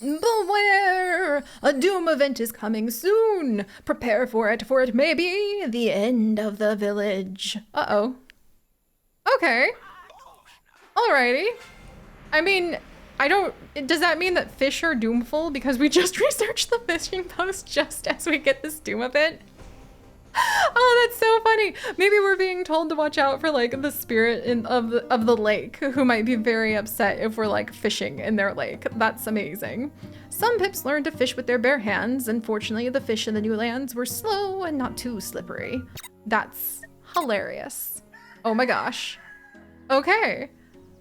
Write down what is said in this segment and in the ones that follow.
Beware! A doom event is coming soon! Prepare for it may be the end of the village. Uh-oh. Okay. Alrighty. I mean, does that mean that fish are doomful because we just researched the fishing post just as we get this doom event? Oh, that's so funny. Maybe we're being told to watch out for like the spirit of the lake, who might be very upset if we're like fishing in their lake. That's amazing. Some pips learned to fish with their bare hands. Unfortunately, the fish in the new lands were slow and not too slippery. That's hilarious. Oh my gosh. Okay.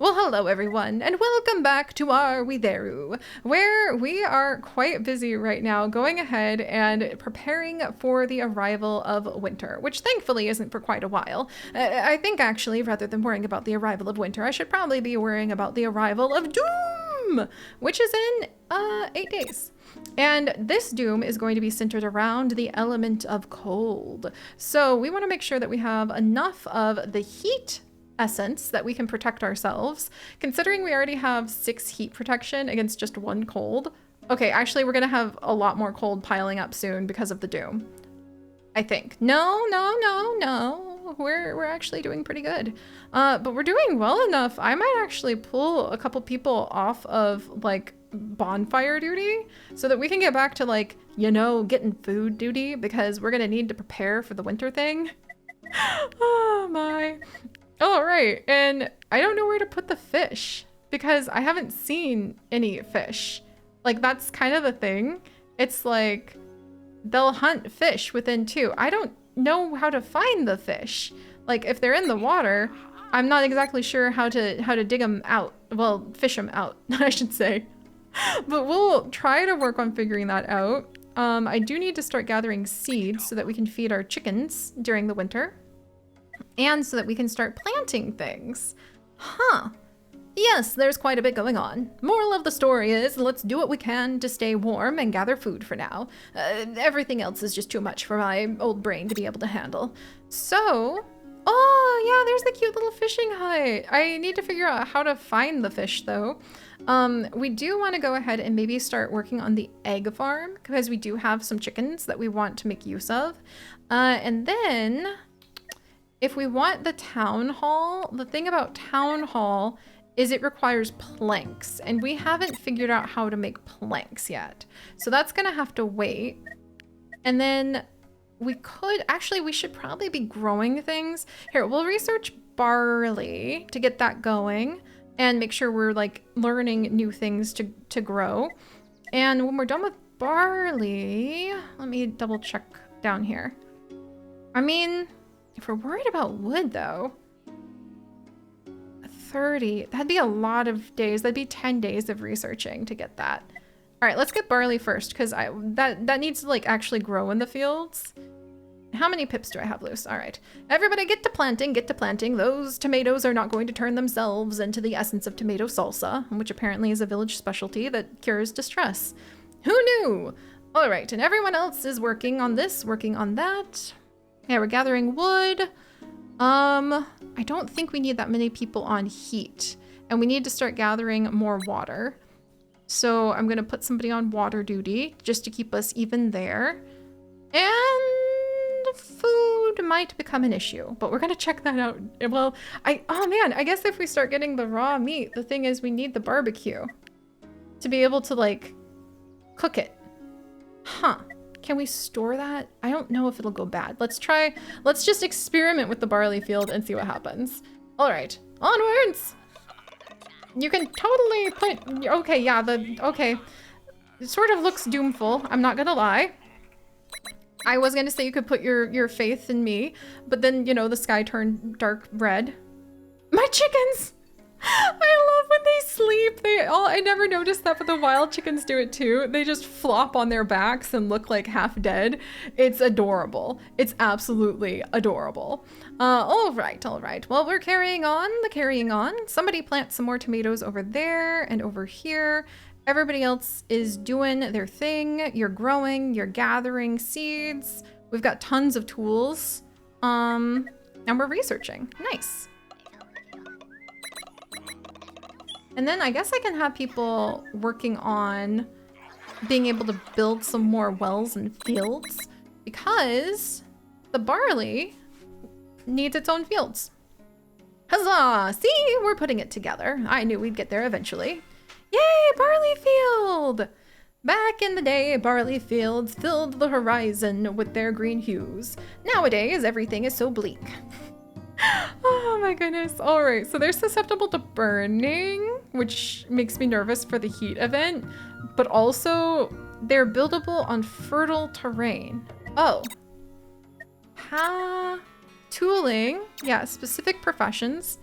Well, hello everyone, and welcome back to our Witheru, where we are quite busy right now going ahead and preparing for the arrival of winter, which thankfully isn't for quite a while. I think actually, rather than worrying about the arrival of winter, I should probably be worrying about the arrival of Doom, which is in 8 days. And this doom is going to be centered around the element of cold. So we want to make sure that we have enough of the heat essence that we can protect ourselves, considering we already have 6 heat protection against just 1 cold. Okay, actually we're gonna have a lot more cold piling up soon because of the doom, I think. No, we're actually doing pretty good, but we're doing well enough. I might actually pull a couple people off of like bonfire duty so that we can get back to like, you know, getting food duty, because we're gonna need to prepare for the winter thing. Oh my. All right, and I don't know where to put the fish because I haven't seen any fish. Like, that's kind of the thing. It's like they'll hunt fish within 2. I don't know how to find the fish. Like, if they're in the water, I'm not exactly sure how to dig them out. Well, fish them out, I should say. But we'll try to work on figuring that out. I do need to start gathering seeds so that we can feed our chickens during the winter. And so that we can start planting things. Huh. Yes, there's quite a bit going on. Moral of the story is, let's do what we can to stay warm and gather food for now. Everything else is just too much for my old brain to be able to handle. So, oh yeah, there's the cute little fishing hut. I need to figure out how to find the fish though. We do want to go ahead and maybe start working on the egg farm, because we do have some chickens that we want to make use of. And then, if we want the town hall, the thing about town hall is it requires planks, and we haven't figured out how to make planks yet. So that's gonna have to wait. And then we should probably be growing things. Here, we'll research barley to get that going and make sure we're like learning new things to grow. And when we're done with barley, let me double check down here. I mean, if we're worried about wood though, 30, that'd be a lot of days. That'd be 10 days of researching to get that. All right, let's get barley first, because that needs to like actually grow in the fields. How many pips do I have loose? All right, everybody get to planting, get to planting. Those tomatoes are not going to turn themselves into the essence of tomato salsa, which apparently is a village specialty that cures distress. Who knew? All right, and everyone else is working on this, working on that. Yeah, we're gathering wood. I don't think we need that many people on heat, and we need to start gathering more water. So I'm gonna put somebody on water duty just to keep us even there. And food might become an issue, but we're gonna check that out. Well, oh man, I guess if we start getting the raw meat, the thing is we need the barbecue to be able to like cook it. Huh. Can we store that? I don't know if it'll go bad. Let's just experiment with the barley field and see what happens. All right, onwards. You can totally put, okay, yeah, okay. It sort of looks doomful, I'm not gonna lie. I was gonna say you could put your faith in me, but then, you know, the sky turned dark red. My chickens! I love when they sleep. I never noticed that, but the wild chickens do it too. They just flop on their backs and look like half dead. It's adorable. It's absolutely adorable. All right. Well, we're carrying on. Somebody plant some more tomatoes over there and over here. Everybody else is doing their thing. You're growing, you're gathering seeds. We've got tons of tools. And we're researching. Nice. And then I guess I can have people working on being able to build some more wells and fields because the barley needs its own fields. Huzzah! See, we're putting it together. I knew we'd get there eventually. Yay, barley field! Back in the day, barley fields filled the horizon with their green hues. Nowadays, everything is so bleak. Oh my goodness. All right, so they're susceptible to burning, which makes me nervous for the heat event, but also they're buildable on fertile terrain. Oh. Tooling. Yeah, specific professions.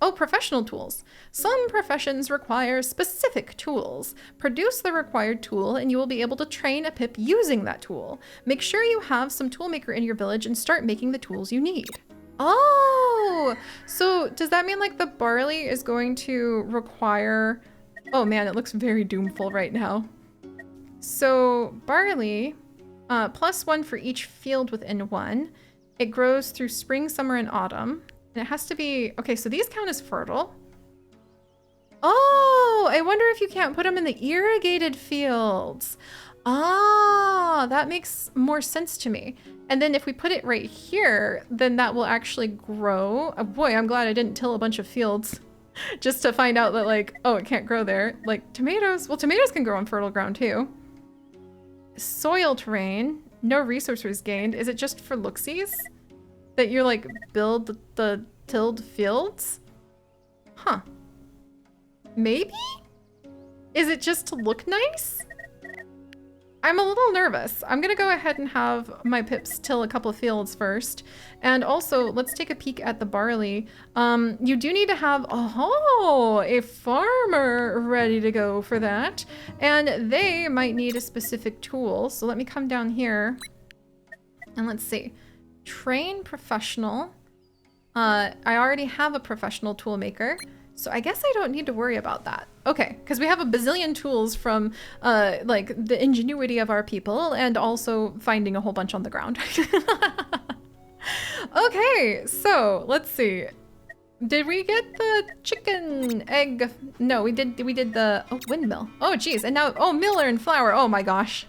Oh, professional tools. Some professions require specific tools. Produce the required tool and you will be able to train a pip using that tool. Make sure you have some toolmaker in your village and start making the tools you need. Oh, so does that mean like the barley is going to require... Oh man, it looks very doomful right now. So barley, +1 for each field within one. It grows through spring, summer, and autumn. And it has to be... Okay, so these count as fertile. Oh, I wonder if you can't put them in the irrigated fields. Ah, that makes more sense to me. And then if we put it right here, then that will actually grow. Oh boy, I'm glad I didn't till a bunch of fields just to find out that like, oh, it can't grow there. Like tomatoes, well, tomatoes can grow on fertile ground too. Soil terrain, no resources gained. Is it just for looksies? That you like build the tilled fields? Huh. Maybe? Is it just to look nice? I'm a little nervous. I'm gonna go ahead and have my pips till a couple of fields first. And also, let's take a peek at the barley. You do need to have, a farmer ready to go for that. And they might need a specific tool. So let me come down here and let's see. Train professional. I already have a professional tool maker. So I guess I don't need to worry about that. Okay, because we have a bazillion tools from like the ingenuity of our people and also finding a whole bunch on the ground. Okay, so let's see. Did we get the chicken egg? No, we did the windmill. Oh geez, and now, miller and flour. Oh my gosh.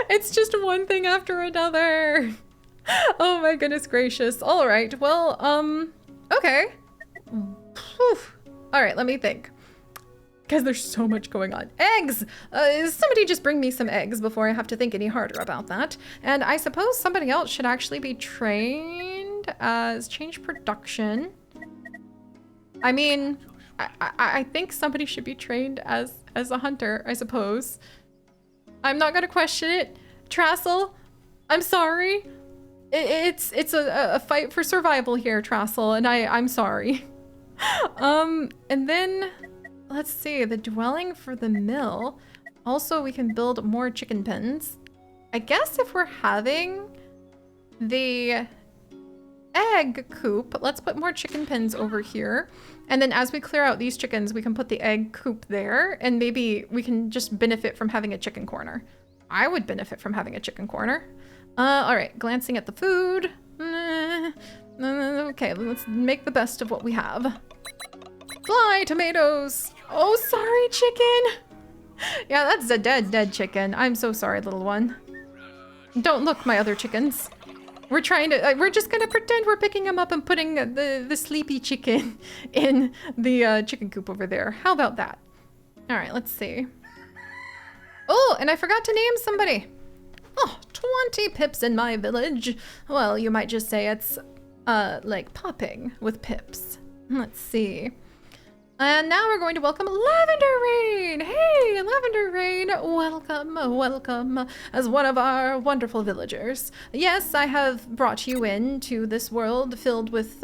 It's just one thing after another. Oh my goodness gracious. All right, well, okay. Whew. All right, let me think. Because there's so much going on. Eggs! Somebody just bring me some eggs before I have to think any harder about that. And I suppose somebody else should actually be trained as change production. I mean, I think somebody should be trained as a hunter, I suppose. I'm not gonna question it. Trassel, I'm sorry. It's a fight for survival here, Trassel, and I'm sorry. And then let's see, the dwelling for the mill. Also, we can build more chicken pens. I guess if we're having the egg coop, let's put more chicken pens over here. And then as we clear out these chickens, we can put the egg coop there and maybe we can just benefit from having a chicken corner. I would benefit from having a chicken corner. All right, glancing at the food. Okay, let's make the best of what we have. Fly, tomatoes. Oh, sorry, chicken. Yeah, that's a dead chicken. I'm so sorry, little one. Don't look, my other chickens. We're trying to, we're just gonna pretend we're picking them up and putting the sleepy chicken in the chicken coop over there. How about that? All right, let's see. Oh, and I forgot to name somebody. Oh, 20 pips in my village. Well, you might just say it's like popping with pips. Let's see. And now we're going to welcome Lavender Rain. Hey, Lavender Rain, welcome as one of our wonderful villagers. Yes, I have brought you into this world filled with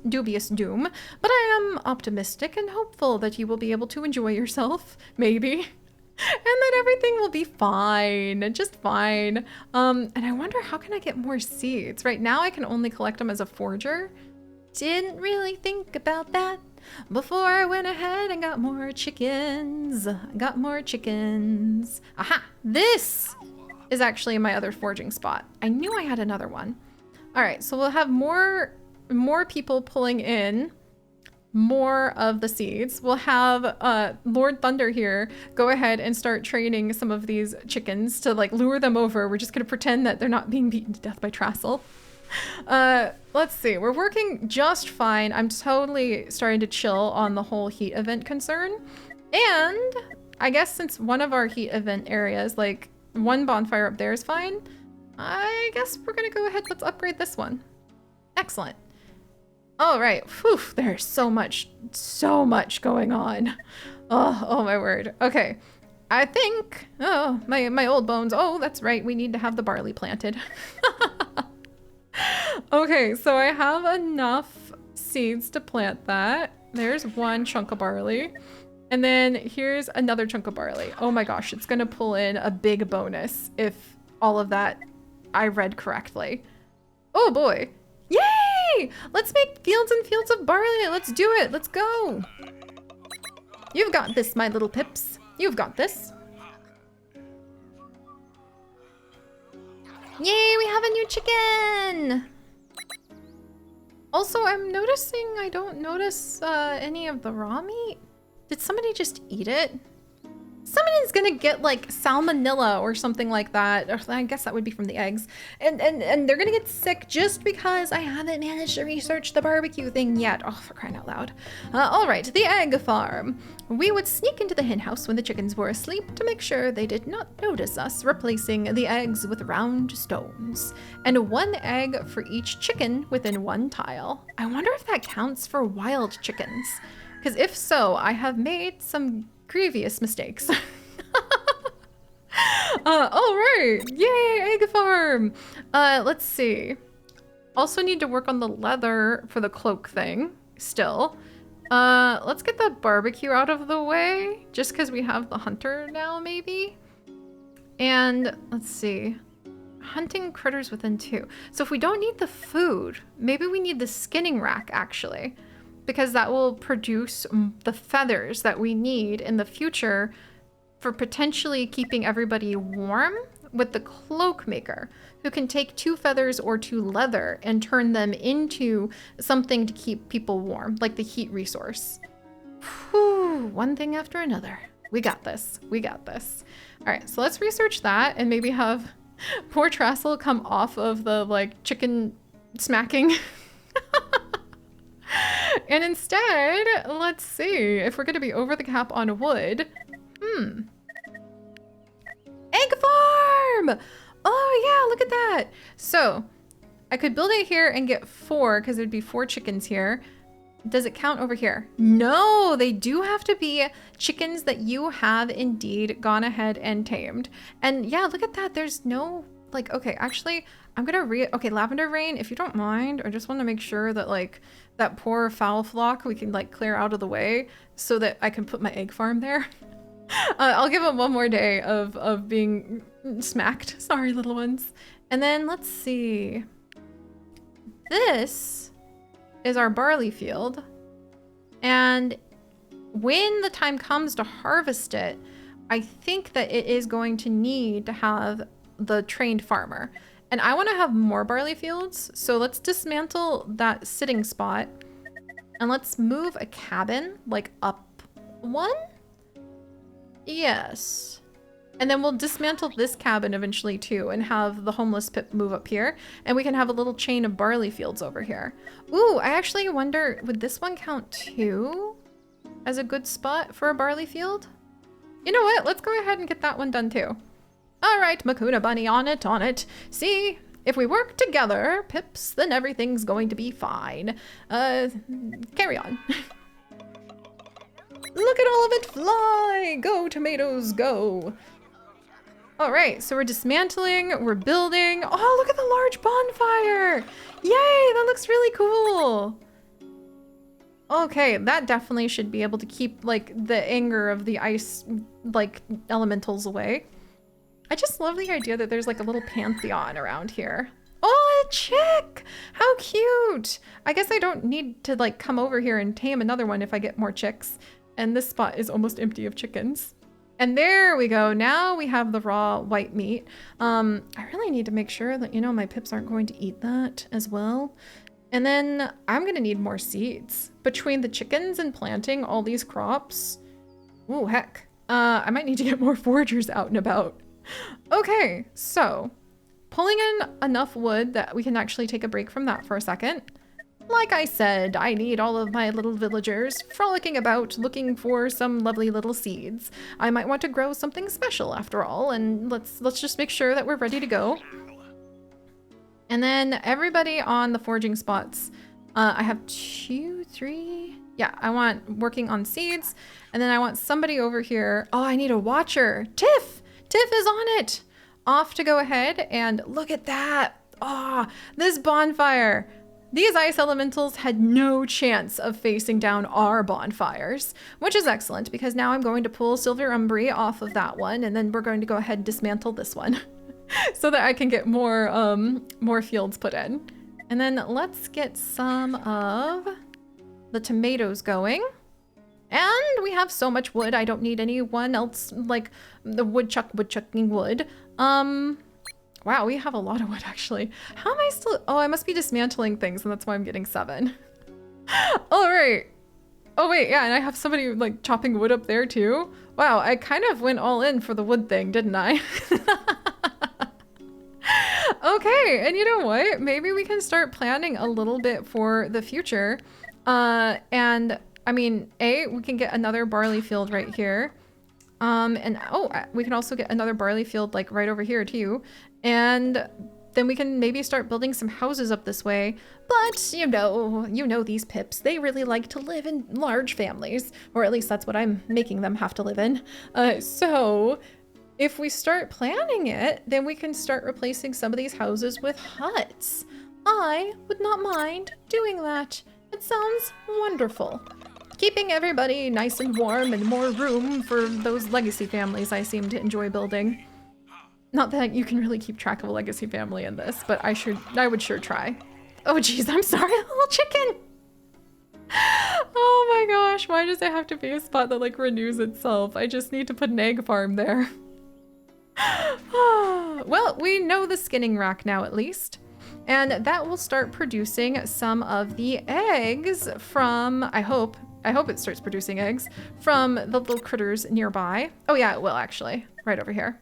dubious doom, but I am optimistic and hopeful that you will be able to enjoy yourself, maybe. And that everything will be fine, just fine. And I wonder, how can I get more seeds? Right now I can only collect them as a forger. Didn't really think about that before I went ahead and got more chickens. Aha, this is actually my other forging spot. I knew I had another one. All right, so we'll have more people pulling in more of the seeds. We'll have Lord Thunder here go ahead and start training some of these chickens to like lure them over. We're just gonna pretend that they're not being beaten to death by Trassel. Let's see, we're working just fine. I'm totally starting to chill on the whole heat event concern. And I guess since one of our heat event areas, like one bonfire up there is fine, I guess we're gonna go ahead, let's upgrade this one. Excellent. All right, whew, there's so much going on. Oh my word. Okay, I think, oh, my old bones. Oh, that's right, we need to have the barley planted. Okay, so I have enough seeds to plant that. There's one chunk of barley. And then here's another chunk of barley. Oh my gosh, it's gonna pull in a big bonus if all of that I read correctly. Oh boy. Yay! Let's make fields and fields of barley. Let's do it. Let's go. You've got this, my little pips. You've got this. Yay, we have a new chicken! Also, I'm noticing I don't notice any of the raw meat. Did somebody just eat it? Somebody's gonna get like salmonella or something like that. Or I guess that would be from the eggs. And they're gonna get sick just because I haven't managed to research the barbecue thing yet. Oh, for crying out loud. All right, the egg farm. We would sneak into the hen house when the chickens were asleep to make sure they did not notice us, replacing the eggs with round stones. And one egg for each chicken within one tile. I wonder if that counts for wild chickens. Because if so, I have made some grievous mistakes. All right, yay, egg farm. Let's see. Also need to work on the leather for the cloak thing still. Let's get the barbecue out of the way just because we have the hunter now maybe. And let's see, hunting critters within 2. So if we don't need the food, maybe we need the skinning rack actually, because that will produce the feathers that we need in the future for potentially keeping everybody warm with the cloak maker, who can take 2 feathers or 2 leather and turn them into something to keep people warm, like the heat resource. Whew, one thing after another. We got this, we got this. All right, so let's research that and maybe have poor Trassel come off of the like chicken smacking. And instead, let's see if we're gonna be over the cap on wood. Egg farm! Oh yeah, look at that. So I could build it here and get 4 because there'd be 4 chickens here. Does it count over here? No, they do have to be chickens that you have indeed gone ahead and tamed. And yeah, look at that. There's no like, okay, actually I'm gonna okay, Lavender Rain, if you don't mind, I just want to make sure that like that poor fowl flock we can like clear out of the way so that I can put my egg farm there. I'll give them one more day of being smacked. Sorry, little ones. And then let's see. This is our barley field. And when the time comes to harvest it, I think that it is going to need to have the trained farmer. And I want to have more barley fields. So let's dismantle that sitting spot and let's move a cabin like up 1. Yes. And then we'll dismantle this cabin eventually too and have the homeless pip move up here. And we can have a little chain of barley fields over here. Ooh, I actually wonder, would this one count too as a good spot for a barley field? You know what? Let's go ahead and get that one done too. All right, Makuna Bunny, on it, on it. See, if we work together, pips, then everything's going to be fine. Carry on. Look at all of it fly! Go, tomatoes, go! All right, so we're dismantling, we're building. Oh, look at the large bonfire! Yay, that looks really cool! Okay, that definitely should be able to keep, like, the anger of the ice, like, elementals away. I just love the idea that there's, like, a little pantheon around here. Oh, a chick! How cute! I guess I don't need to, like, come over here and tame another one if I get more chicks. And this spot is almost empty of chickens. And there we go. Now we have the raw white meat. I really need to make sure that, you know, my pips aren't going to eat that as well. And then I'm gonna need more seeds. Between the chickens and planting all these crops. Ooh, heck. I might need to get more foragers out and about. Okay, so pulling in enough wood that we can actually take a break from that for a second. Like I said, I need all of my little villagers frolicking about looking for some lovely little seeds. I might want to grow something special after all, and let's just make sure that we're ready to go. And then everybody on the foraging spots, I have 2, 3. Yeah, I want working on seeds, and then I want somebody over here. Oh, I need a watcher. Tiff! Tiff is on it! Off to go ahead and look at that. Ah, this bonfire. These ice elementals had no chance of facing down our bonfires, which is excellent because now I'm going to pull Silver Umbry off of that one, and then we're going to go ahead and dismantle this one so that I can get more fields put in. And then let's get some of the tomatoes going. And we have so much wood, I don't need anyone else like the woodchucking wood. Wow, we have a lot of wood actually. How am I still, oh, I must be dismantling things and that's why I'm getting 7. All right. Oh wait, yeah, and I have somebody like chopping wood up there too. Wow, I kind of went all in for the wood thing, didn't I? Okay, and you know what? Maybe we can start planning a little bit for the future. And I mean, we can get another barley field right here. And oh, we can also get another barley field like right over here too. And then we can maybe start building some houses up this way. But you know these pips, they really like to live in large families, or at least that's what I'm making them have to live in. So if we start planning it, then we can start replacing some of these houses with huts. I would not mind doing that. It sounds wonderful. Keeping everybody nice and warm and more room for those legacy families I seem to enjoy building. Not that you can really keep track of a legacy family in this, but I would sure try. Oh geez, I'm sorry, little chicken. Oh my gosh, why does it have to be a spot that like renews itself? I just need to put an egg farm there. Well, we know the skinning rack now at least. And that will start producing some of the eggs from, I hope it starts producing eggs from the little critters nearby. Oh yeah, it will actually, right over here.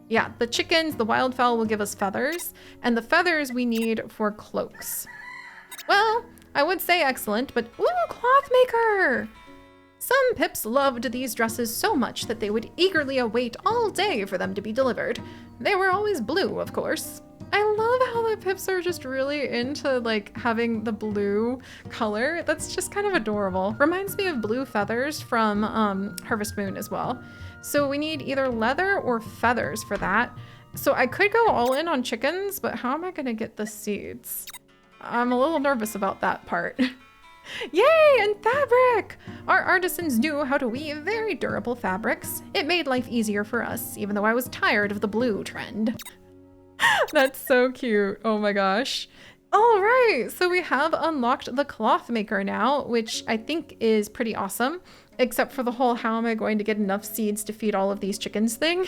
Yeah, the chickens, the wildfowl will give us feathers, and the feathers we need for cloaks. Well, I would say excellent, but ooh, cloth maker! Some pips loved these dresses so much that they would eagerly await all day for them to be delivered. They were always blue, of course. I love how the pips are just really into like having the blue color. That's just kind of adorable. Reminds me of blue feathers from Harvest Moon as well. So we need either leather or feathers for that. So I could go all in on chickens, but how am I gonna get the seeds? I'm a little nervous about that part. Yay, and fabric! Our artisans knew how to weave very durable fabrics. It made life easier for us, even though I was tired of the blue trend. That's so cute. Oh my gosh. All right, so we have unlocked the cloth maker now, which I think is pretty awesome, except for the whole how am I going to get enough seeds to feed all of these chickens thing.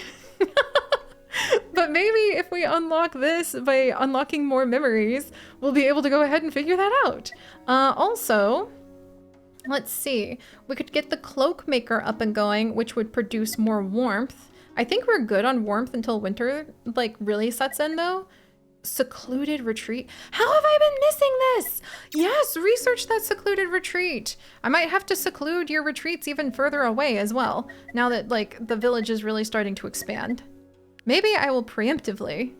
But maybe if we unlock this by unlocking more memories, we'll be able to go ahead and figure that out. Also, let's see, we could get the cloak maker up and going, which would produce more warmth. I think we're good on warmth until winter like really sets in though. Secluded retreat. How have I been missing this? Yes, research that secluded retreat. I might have to seclude your retreats even further away as well, now that like the village is really starting to expand. Maybe I will preemptively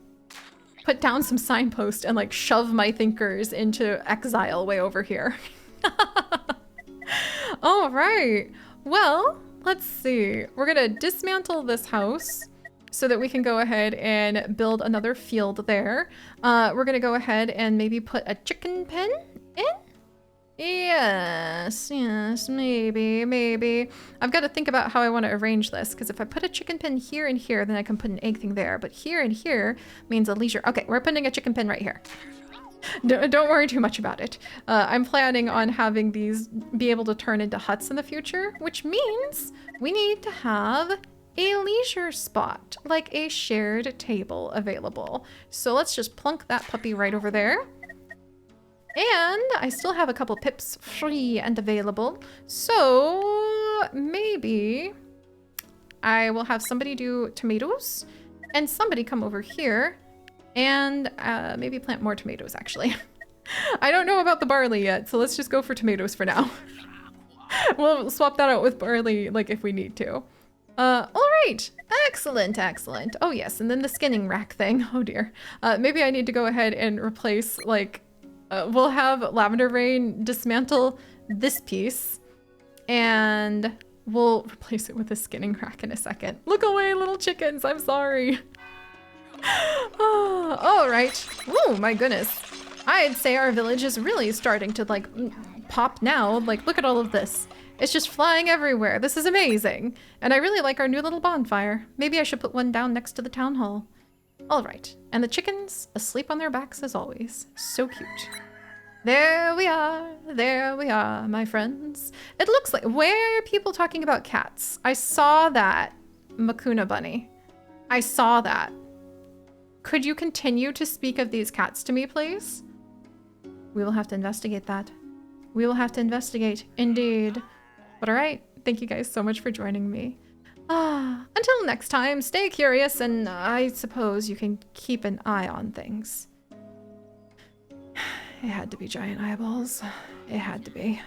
put down some signposts and like shove my thinkers into exile way over here. All right, well, let's see. We're gonna dismantle this house so that we can go ahead and build another field there. We're gonna go ahead and maybe put a chicken pen in. Yes, maybe. I've got to think about how I want to arrange this, because if I put a chicken pen here and here, then I can put an egg thing there. But here and here means a leisure. Okay, we're putting a chicken pen right here. Don't worry too much about it. I'm planning on having these be able to turn into huts in the future, which means we need to have a leisure spot, like a shared table available. So let's just plunk that puppy right over there. And I still have a couple pips free and available. So maybe I will have somebody do tomatoes and somebody come over here and maybe plant more tomatoes, actually. I don't know about the barley yet, so let's just go for tomatoes for now. We'll swap that out with barley, like, if we need to. All right. Excellent, excellent. Oh, yes, and then the skinning rack thing. Oh, dear. Maybe I need to go ahead and replace, like, we'll have Lavender Rain dismantle this piece, and we'll replace it with a skinning rack in a second. Look away, little chickens. I'm sorry. Oh, all right. Oh, my goodness. I'd say our village is really starting to, like, pop now. Like, look at all of this. It's just flying everywhere. This is amazing. And I really like our new little bonfire. Maybe I should put one down next to the town hall. All right. And the chickens asleep on their backs as always. So cute. There we are. There we are, my friends. It looks like... Where are people talking about cats? I saw that, Makuna Bunny. I saw that. Could you continue to speak of these cats to me, please? We will have to investigate that. We will have to investigate, indeed. But all right, thank you guys so much for joining me. Until next time, stay curious, and I suppose you can keep an eye on things. It had to be giant eyeballs. It had to be.